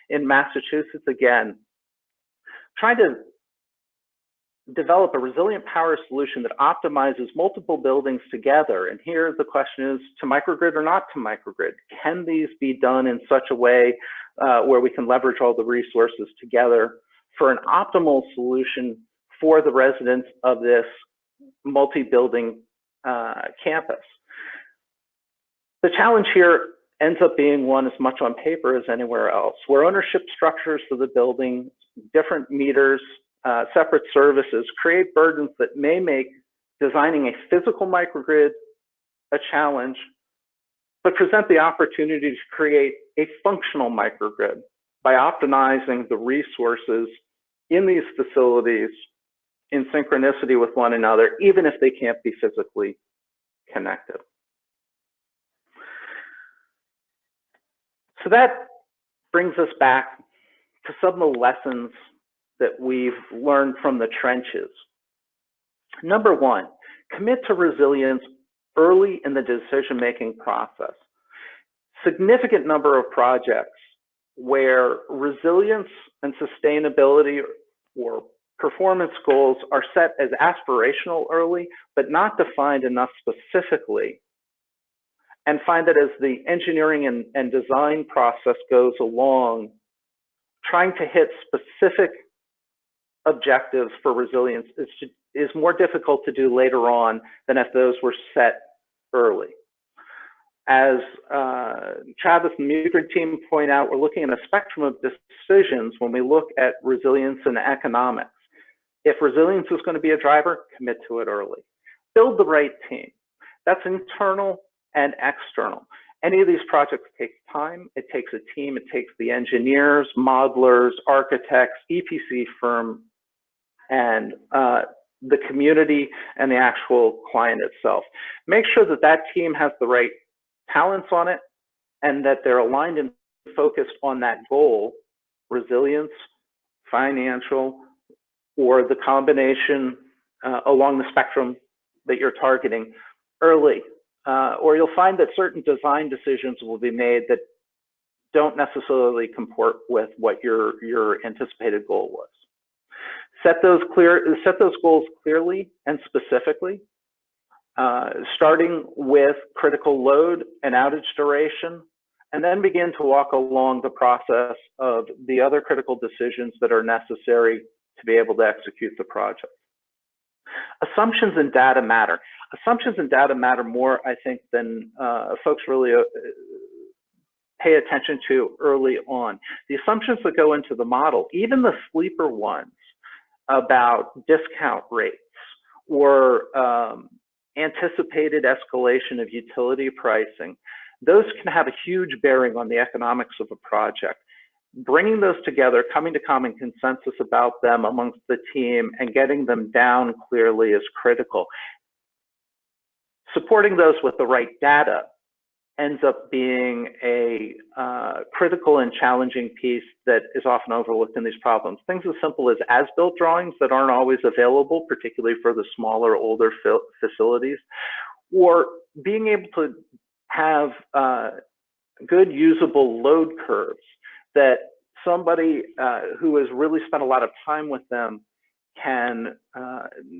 in Massachusetts again, trying to develop a resilient power solution that optimizes multiple buildings together. And here the question is, to microgrid or not to microgrid? Can these be done in such a way where we can leverage all the resources together for an optimal solution for the residents of this multi-building campus? The challenge here ends up being one as much on paper as anywhere else, where ownership structures for the building, different meters, separate services create burdens that may make designing a physical microgrid a challenge, but present the opportunity to create a functional microgrid by optimizing the resources in these facilities in synchronicity with one another, even if they can't be physically connected. So that brings us back to some of the lessons that we've learned from the trenches. Number one, commit to resilience early in the decision-making process. Significant number of projects where resilience and sustainability or performance goals are set as aspirational early, but not defined enough specifically, and find that as the engineering and design process goes along, trying to hit specific objectives for resilience is more difficult to do later on than if those were set early. As Travis and the muGrid team point out, we're looking at a spectrum of decisions when we look at resilience and economics. If resilience is going to be a driver, commit to it early. Build the right team. That's internal and external. Any of these projects takes time. It takes a team. It takes the engineers, modelers, architects, EPC firm, and the community and the actual client itself. Make sure that that team has the right talents on it and that they're aligned and focused on that goal, resilience, financial, or the combination along the spectrum that you're targeting early. Or you'll find that certain design decisions will be made that don't necessarily comport with what your anticipated goal was. Set those goals clearly and specifically, starting with critical load and outage duration, and then begin to walk along the process of the other critical decisions that are necessary to be able to execute the project. Assumptions and data matter. Assumptions and data matter more, I think, than folks really pay attention to early on. The assumptions that go into the model, even the sleeper ones about discount rates or anticipated escalation of utility pricing, those can have a huge bearing on the economics of a project. Bringing those together, coming to common consensus about them amongst the team and getting them down clearly is critical. Supporting those with the right data ends up being a critical and challenging piece that is often overlooked in these problems. Things as simple as as-built drawings that aren't always available, particularly for the smaller, older facilities, or being able to have good usable load curves that somebody who has really spent a lot of time with them can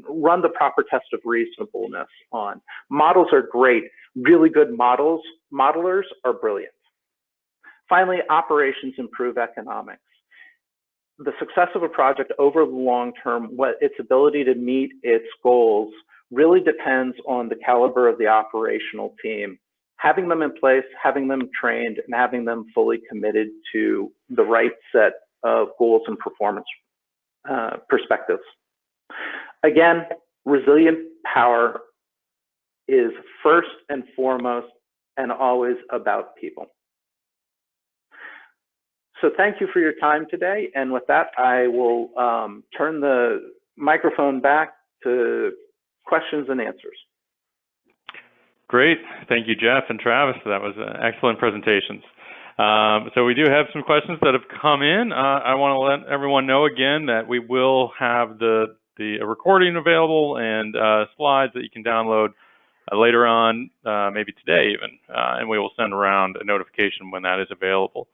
run the proper test of reasonableness on. Models are great. Really good modelers are brilliant. Finally, operations improve economics. The success of a project over the long term, its ability to meet its goals, really depends on the caliber of the operational team. Having them in place, having them trained, and having them fully committed to the right set of goals and performance perspectives. Again, resilient power is first and foremost and always about people. So thank you for your time today. And with that, I will turn the microphone back to questions and answers. Great. Thank you, Jeff and Travis. That was excellent presentations. So we do have some questions that have come in. I want to let everyone know again that we will have the recording available and slides that you can download later on, maybe today even, and we will send around a notification when that is available.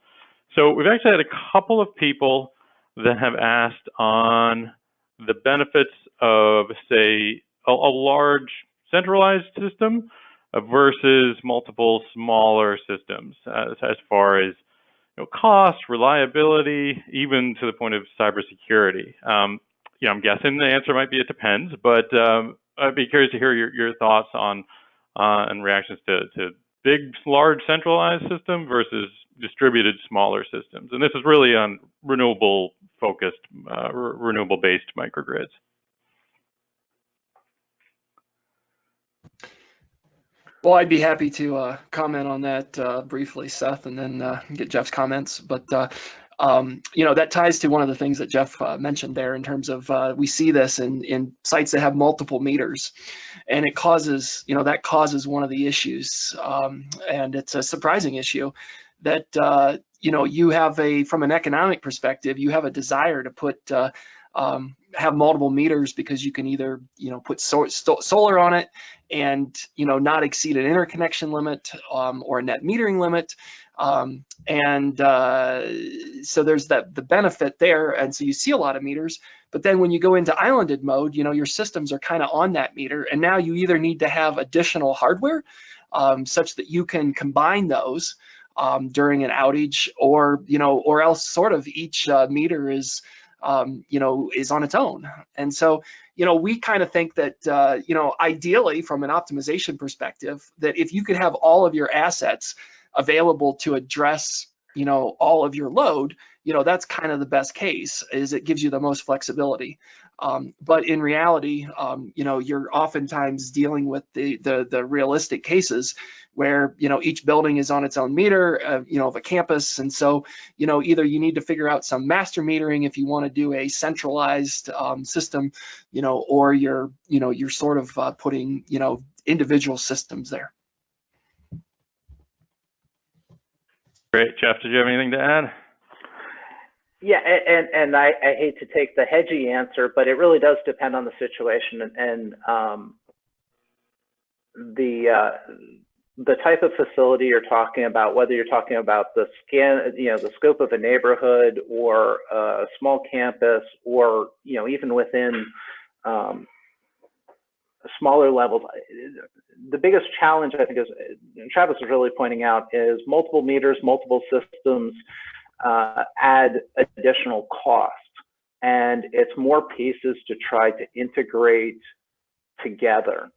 So we've actually had a couple of people that have asked on the benefits of, say, a large centralized system versus multiple smaller systems, as far as cost, reliability, even to the point of cybersecurity. I'm guessing the answer might be it depends, but I'd be curious to hear your thoughts on and reactions to big, large centralized system versus distributed smaller systems. And this is really on renewable-focused, renewable-based microgrids. Well, I'd be happy to comment on that briefly, Seth, and then get Jeff's comments. But that ties to one of the things that Jeff mentioned there in terms of we see this in sites that have multiple meters, and it causes, that causes one of the issues, and it's a surprising issue that, you have from an economic perspective, you have a desire to put, have multiple meters because you can either, put solar on it and, not exceed an interconnection limit or a net metering limit. So there's the benefit there, and so you see a lot of meters. But then when you go into islanded mode, your systems are kind of on that meter, and now you either need to have additional hardware such that you can combine those during an outage, or else sort of each meter is is on its own. And so we kind of think that ideally from an optimization perspective, that if you could have all of your assets available to address all of your load, that's kind of the best case, is it gives you the most flexibility. But in reality, you're oftentimes dealing with the realistic cases where each building is on its own meter, of a campus, and so either you need to figure out some master metering if you want to do a centralized system, or you're sort of putting individual systems there. Great, Jeff. Did you have anything to add? Yeah, and I hate to take the hedgy answer, but it really does depend on the situation and the type of facility you're talking about, whether you're talking about the the scope of a neighborhood or a small campus, or even within smaller levels. The biggest challenge, I think, is Travis was really pointing out, is multiple meters, multiple systems add additional cost, and it's more pieces to try to integrate together,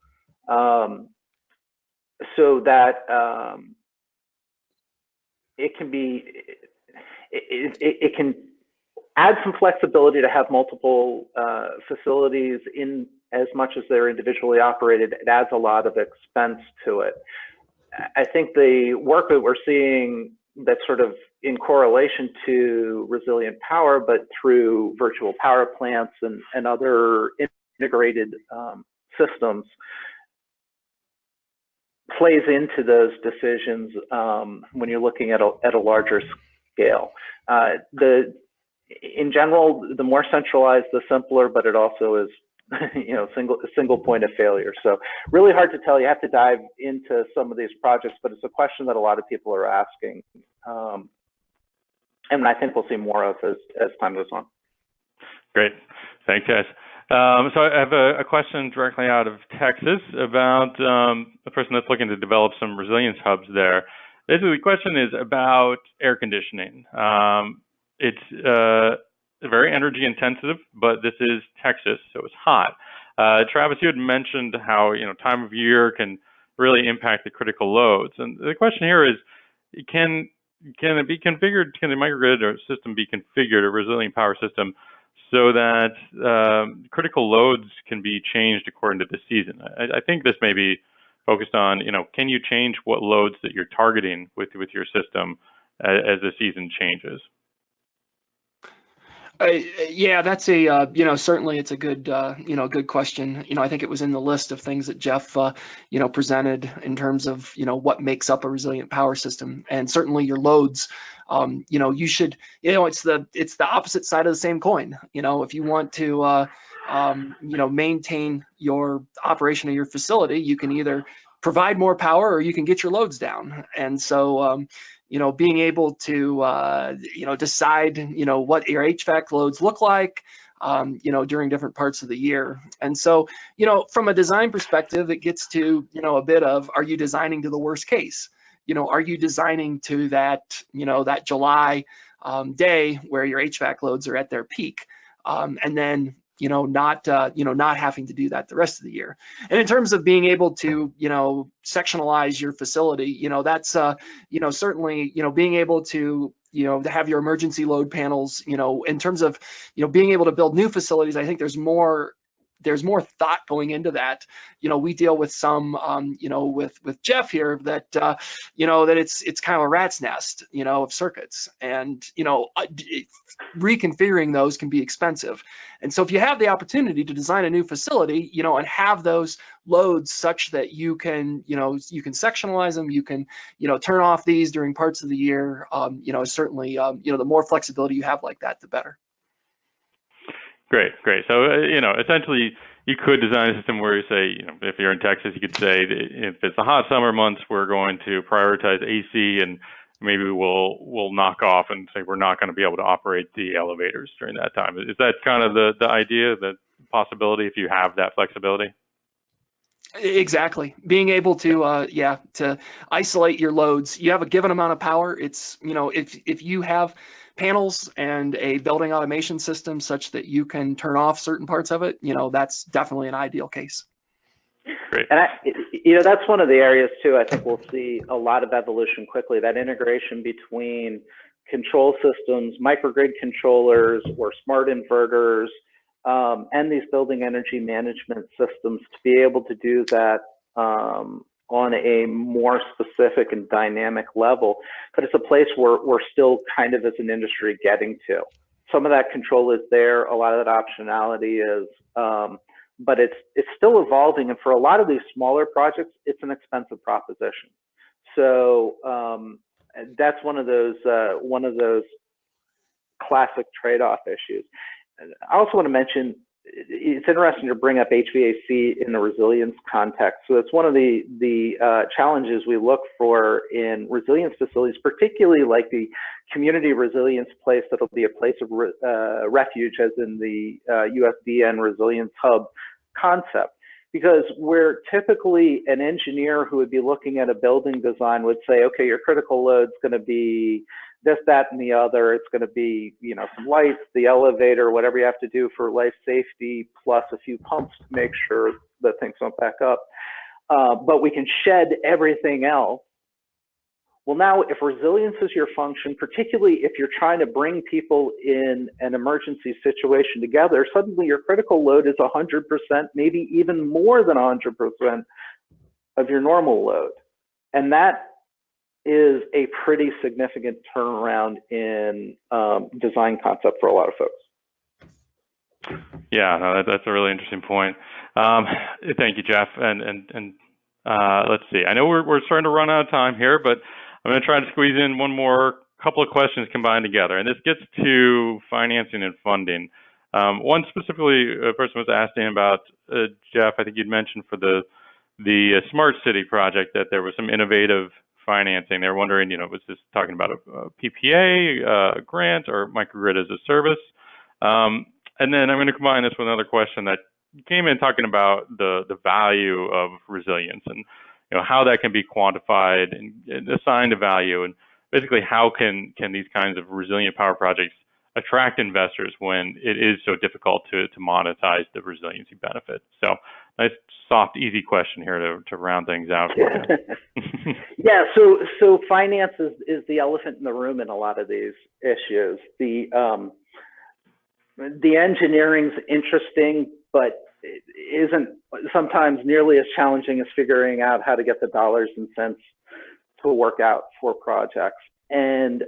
so that it can add some flexibility to have multiple facilities in as much as they're individually operated. It adds a lot of expense to it. I think the work that we're seeing that's sort of in correlation to resilient power, but through virtual power plants and other integrated systems, plays into those decisions when you're looking at a larger scale. In general, the more centralized, the simpler, but it also is single point of failure. So really hard to tell. You have to dive into some of these projects, but it's a question that a lot of people are asking, and I think we'll see more of as time goes on. Great, thanks, guys. So I have a question directly out of Texas about a person that's looking to develop some resilience hubs there. Basically, the question is about air conditioning. It's very energy intensive, but this is Texas, so it's hot. Travis, you had mentioned how time of year can really impact the critical loads, and the question here is, can it be configured? Can the microgrid or system be configured, a resilient power system, so that critical loads can be changed according to the season? I think this may be focused on, can you change what loads that you're targeting with your system as the season changes? Yeah, that's a certainly it's a good good question. I think it was in the list of things that Jeff presented in terms of what makes up a resilient power system, and certainly your loads. You should it's the opposite side of the same coin. If you want to maintain your operation of your facility, you can either provide more power or you can get your loads down, and so. Being able to, decide, what your HVAC loads look like, during different parts of the year. And so, from a design perspective, it gets to, a bit of, are you designing to the worst case? Are you designing to that, that July day where your HVAC loads are at their peak? And then, not having to do that the rest of the year. And in terms of being able to, sectionalize your facility, that's, certainly, being able to, to have your emergency load panels, in terms of, being able to build new facilities, I think there's more thought going into that. We deal with some, with Jeff here that, that it's kind of a rat's nest, of circuits, and, reconfiguring those can be expensive. And so if you have the opportunity to design a new facility, and have those loads such that you can, you can sectionalize them, you can, turn off these during parts of the year, certainly, the more flexibility you have like that, the better. Great. So, essentially, you could design a system where you say, if you're in Texas, you could say, if it's the hot summer months, we're going to prioritize AC, and maybe we'll knock off and say we're not going to be able to operate the elevators during that time. Is that kind of the idea, the possibility, if you have that flexibility? Exactly. Being able to, to isolate your loads. You have a given amount of power. It's, if you have panels and a building automation system such that you can turn off certain parts of it, that's definitely an ideal case. Great. And that's one of the areas too, I think we'll see a lot of evolution quickly, that integration between control systems, microgrid controllers or smart inverters, and these building energy management systems to be able to do that on a more specific and dynamic level. But it's a place where we're still kind of as an industry getting to. Some of that control is there, a lot of that optionality is, but it's still evolving. And for a lot of these smaller projects, it's an expensive proposition. So that's one of those classic trade-off issues. I also want to mention, it's interesting to bring up HVAC in the resilience context. So that's one of the challenges we look for in resilience facilities, particularly like the community resilience place that'll be a place of refuge, as in the USDN resilience hub concept. Because where typically an engineer who would be looking at a building design would say, okay, your critical load's going to be this, that, and the other. It's going to be, some lights, the elevator, whatever you have to do for life safety, plus a few pumps to make sure that things don't back up. But we can shed everything else. Well, now, if resilience is your function, particularly if you're trying to bring people in an emergency situation together, suddenly your critical load is 100%, maybe even more than 100% of your normal load. And that is a pretty significant turnaround in design concept for a lot of folks. Yeah, no, that's a really interesting point. Thank you, Jeff. And let's see. I know we're starting to run out of time here, but I'm going to try to squeeze in one more couple of questions combined together. And this gets to financing and funding. One specifically, a person was asking about, Jeff, I think you'd mentioned for the Smart City project that there was some innovative financing. They're wondering, was this talking about a PPA, a grant, or microgrid as a service? And then I'm going to combine this with another question that came in talking about the value of resilience and how that can be quantified and assigned a value, and basically how can these kinds of resilient power projects attract investors when it is so difficult to monetize the resiliency benefit. So nice, soft, easy question here to round things out. Yeah, so finance is the elephant in the room in a lot of these issues. The engineering's interesting, but it isn't sometimes nearly as challenging as figuring out how to get the dollars and cents to work out for projects. And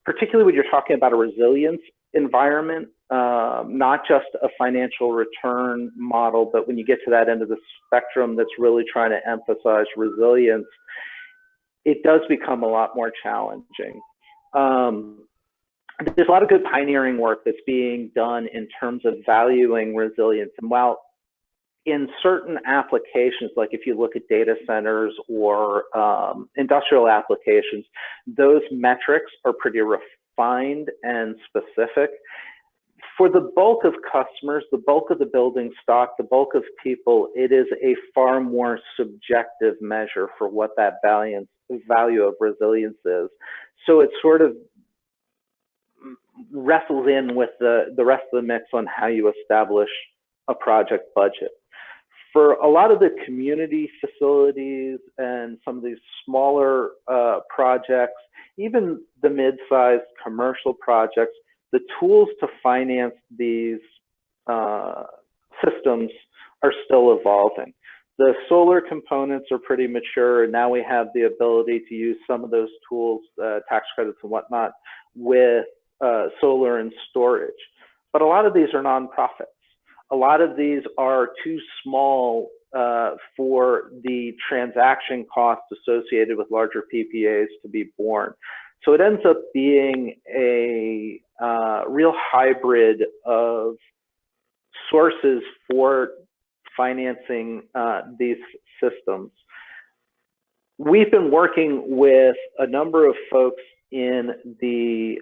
particularly when you're talking about a resilience environment, not just a financial return model, but when you get to that end of the spectrum that's really trying to emphasize resilience, it does become a lot more challenging. There's a lot of good pioneering work that's being done in terms of valuing resilience. And while in certain applications, like if you look at data centers or industrial applications, those metrics are pretty refined and specific. For the bulk of customers, the bulk of the building stock, the bulk of people, it is a far more subjective measure for what that value of resilience is. So it's sort of wrestles in with the rest of the mix on how you establish a project budget. For a lot of the community facilities and some of these smaller projects, even the mid-sized commercial projects, the tools to finance these systems are still evolving. The solar components are pretty mature, and now we have the ability to use some of those tools, tax credits and whatnot, with solar and storage. But a lot of these are nonprofits. A lot of these are too small for the transaction costs associated with larger PPAs to be borne. So it ends up being a real hybrid of sources for financing these systems. We've been working with a number of folks in the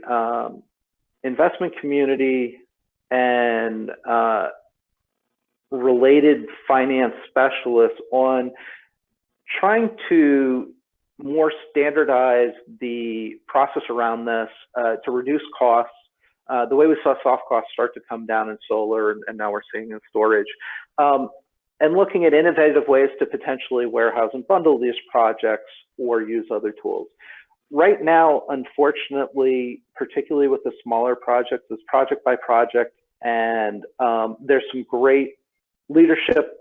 investment community and related finance specialists on trying to more standardize the process around this to reduce costs. The way we saw soft costs start to come down in solar, and now we're seeing in storage, and looking at innovative ways to potentially warehouse and bundle these projects or use other tools. Right now, unfortunately, particularly with the smaller projects, it's project by project, and there's some great leadership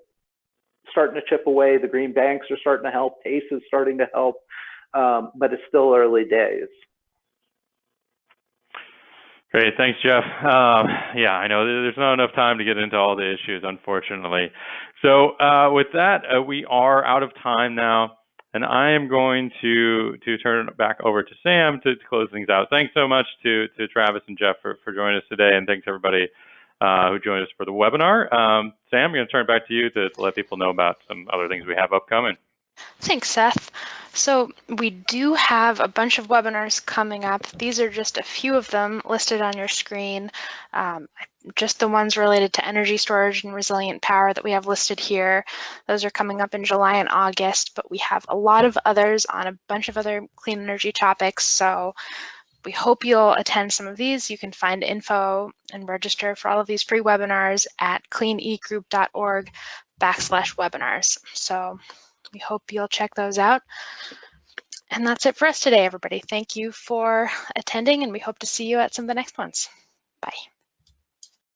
starting to chip away. The green banks are starting to help. PACE is starting to help, but it's still early days. Great, thanks, Jeff. Yeah, I know there's not enough time to get into all the issues, unfortunately. So with that, we are out of time now, and I am going to turn it back over to Sam to close things out. Thanks so much to Travis and Jeff for joining us today, and thanks everybody who joined us for the webinar. Sam, I'm going to turn it back to you to let people know about some other things we have upcoming. Thanks, Seth. So we do have a bunch of webinars coming up. These are just a few of them listed on your screen. Just the ones related to energy storage and resilient power that we have listed here. Those are coming up in July and August, but we have a lot of others on a bunch of other clean energy topics. So we hope you'll attend some of these. You can find info and register for all of these free webinars at cleanegroup.org/webinars. So we hope you'll check those out. And that's it for us today, everybody. Thank you for attending, and we hope to see you at some of the next ones. Bye.